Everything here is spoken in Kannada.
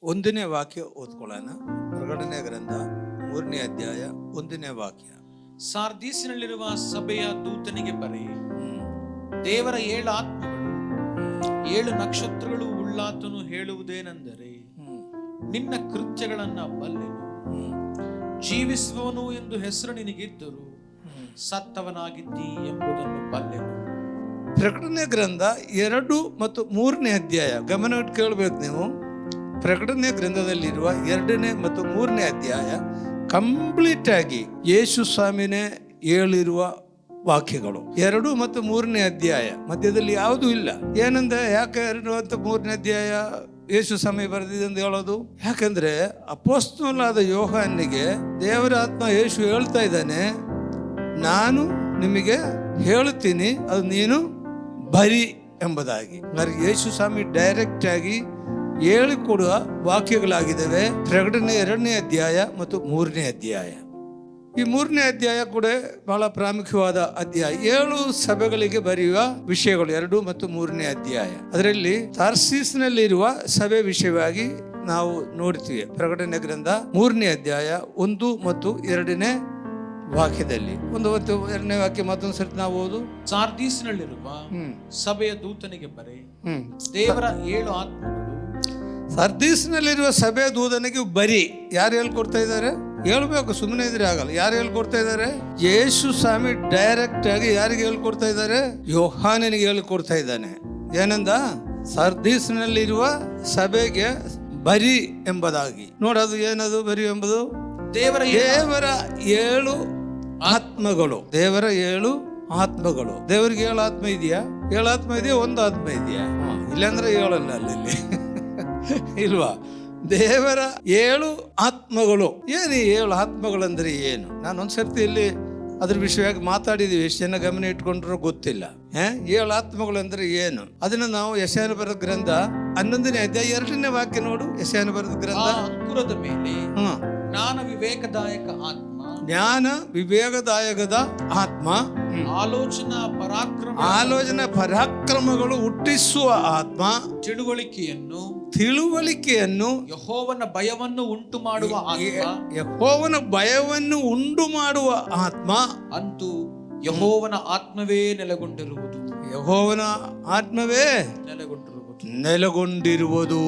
ಒಂದನೇ ವಾಕ್ಯ ಓದ್ಕೊಳ್ಳೋಣ. ಪ್ರಕಟಣೆ ಗ್ರಂಥ 3ನೇ ಅಧ್ಯಾಯ 1ನೇ ವಾಕ್ಯ. ಸಾರ್ದೀಸಿನಲ್ಲಿರುವ ಸಭೆಯ ದೂತನಿಗೆ ಬರೆ, ದೇವರ 7 ಆತ್ಮಗಳು 7 ನಕ್ಷತ್ರಗಳು ಉಳ್ಳಾತನು ಹೇಳುವುದೇನೆಂದರೆ, ನಿನ್ನ ಕೃತ್ಯಗಳನ್ನ ಬಲ್ಲೆನು, ಜೀವಿಸುವವನು ಎಂದು ಹೆಸರು ನಿನಗಿದ್ದರು ಸತ್ತವನಾಗಿದ್ದಿ ಎಂಬುದನ್ನು ಬಲ್ಲೆನು. ಪ್ರಕಟಣೆ ಗ್ರಂಥ 2 ಮತ್ತು 3ನೇ ಅಧ್ಯಾಯ ಗಮನವಿಟ್ಟು ಕೇಳಬೇಕು ನೀವು. ಪ್ರಕಟಣೆ ಗ್ರಂಥದಲ್ಲಿರುವ 2ನೇ ಮತ್ತು 3ನೇ ಅಧ್ಯಾಯ ಕಂಪ್ಲೀಟ್ ಆಗಿ ಯೇಸು ಸ್ವಾಮಿನೇ ಹೇಳಿರುವ ವಾಕ್ಯಗಳು. 2 ಮತ್ತು 3ನೇ ಅಧ್ಯಾಯ ಮಧ್ಯದಲ್ಲಿ ಯಾವುದೂ ಇಲ್ಲ. ಏನಂದ್ರೆ ಯಾಕೆ 2 ಮತ್ತು 3ನೇ ಅಧ್ಯಾಯ ಯೇಸು ಸ್ವಾಮಿ ಬರೆದಿದೆ ಅಂತ ಹೇಳೋದು? ಯಾಕಂದ್ರೆ ಅಪೊಸ್ತಲನಾದ ಯೋಹಾನನಿಗೆ ದೇವರ ಆತ್ಮ ಯೇಸು ಹೇಳ್ತಾ ಇದ್ದಾನೆ, ನಾನು ನಿಮಗೆ ಹೇಳುತ್ತೀನಿ, ಅದು ನೀನು ಬರಿ ಎಂಬುದಾಗಿ. ಯೇಸು ಸ್ವಾಮಿ ಡೈರೆಕ್ಟ್ ಆಗಿ ಹೇಳಿಕೊಡುವ ವಾಕ್ಯಗಳಾಗಿದ್ದಾವೆ ಪ್ರಕಟಣೆ 2ನೇ ಅಧ್ಯಾಯ ಮತ್ತು 3ನೇ ಅಧ್ಯಾಯ. ಈ 3ನೇ ಅಧ್ಯಾಯ ಕೂಡ ಬಹಳ ಪ್ರಾಮುಖ್ಯವಾದ ಅಧ್ಯಾಯ. 7 ಸಭೆಗಳಿಗೆ ಬರೆಯುವ ವಿಷಯಗಳು 2 ಮತ್ತು 3ನೇ ಅಧ್ಯಾಯ. ಅದರಲ್ಲಿ ತಾರ್ಸೀಸ್ನಲ್ಲಿರುವ ಸಭೆ ವಿಷಯವಾಗಿ ನಾವು ನೋಡ್ತೀವಿ. ಪ್ರಕಟಣೆ ಗ್ರಂಥ 3ನೇ ಅಧ್ಯಾಯ 1 ಮತ್ತು 2ನೇ ವಾಕ್ಯದಲ್ಲಿ. 1 ಮತ್ತು 2ನೇ ವಾಕ್ಯ ಮತ್ತೊಂದು ಸರ್ತಿ ನಾವು ಓದು. ಸಾರ್ದೀಸಿನಲ್ಲಿರುವ ಸಭೆಯ ದೂತನಿಗೆ ಬರೆ, ದೇವರ 7 ಆತ್ಮಗಳು. ಸರ್ದೀಸ್ನಲ್ಲಿರುವ ಸಭೆ ದೂತನಿಗೆ ಬರಿ. ಯಾರು ಹೇಳ್ಕೊಡ್ತಾ ಇದ್ದಾರೆ? ಹೇಳ್ಬೇಕು, ಸುಮ್ಮನೆ ಇದ್ರೆ ಆಗಲ್ಲ. ಯಾರು ಹೇಳ್ಕೊಡ್ತಾ ಇದ್ದಾರೆ? ಯೇಸು ಸ್ವಾಮಿ ಡೈರೆಕ್ಟ್ ಆಗಿ ಯಾರಿಗೆ ಹೇಳ್ಕೊಡ್ತಾ ಇದ್ದಾರೆ? ಯೋಹಾನನಿಗೆ ಹೇಳ್ಕೊಡ್ತಾ ಇದ್ದಾನೆ. ಏನಂದ? ಸರ್ದೀಸ್ನಲ್ಲಿರುವ ಸಭೆಗೆ ಬರಿ ಎಂಬುದಾಗಿ. ನೋಡೋದು ಏನದು ಬರಿ ಎಂಬುದು? ದೇವರ 7 ಆತ್ಮಗಳು. ದೇವರ 7 ಆತ್ಮಗಳು. ದೇವರಿಗೆ 7 ಆತ್ಮ ಇದೆಯಾ? 7 ಆತ್ಮ ಇದೆಯಾ? 1 ಆತ್ಮ ಇದೆಯಾ? ಇಲ್ಲಾಂದ್ರೆ 7 ಅಲ್ಲ ಅಲ್ಲಿ ಇಲ್ವಾ? ದೇವರ 7 ಆತ್ಮಗಳು. ಏನು 7 ಆತ್ಮಗಳಂದ್ರೆ ಏನು? ನಾನು ಒಂದ್ಸರ್ತಿ ಇಲ್ಲಿ ಅದ್ರ ವಿಷಯವಾಗಿ ಮಾತಾಡಿದೀವಿ. ಎಷ್ಟು ಜನ ಗಮನ ಇಟ್ಕೊಂಡ್ರು ಗೊತ್ತಿಲ್ಲ. 7 ಆತ್ಮಗಳು ಅಂದ್ರೆ ಏನು? ಅದನ್ನ ನಾವು ಯೆಶಾಯನ ಬರೆದ ಗ್ರಂಥ 11ನೇ ಅಧ್ಯಾಯ 2ನೇ ವಾಕ್ಯ ನೋಡು. ಯೆಶಾಯನ ಬರೆದ ಗ್ರಂಥ. ಅಂಕುರದ ಮೇಲೆ ಜ್ಞಾನ ವಿವೇಕದಾಯಕ ಆತ್ಮ, ಜ್ಞಾನ ವಿವೇಕದಾಯಕದ ಆತ್ಮ, ಆಲೋಚನಾ ಪರಾಕ್ರಮಗಳು ಹುಟ್ಟಿಸುವ ಆತ್ಮ, ತಿಳುವಳಿಕೆಯನ್ನು ಯೆಹೋವನ ಭಯವನ್ನು ಉಂಟು ಮಾಡುವ ಆತ್ಮ, ಯೆಹೋವನ ಭಯವನ್ನು ಉಂಟು ಮಾಡುವ ಆತ್ಮ. ಅಂತೂ ಯೆಹೋವನ ಆತ್ಮವೇ ನೆಲೆಗೊಂಡಿರುವುದು. ಯೆಹೋವನ ಆತ್ಮವೇ ನೆಲೆಗೊಂಡಿರುವುದು.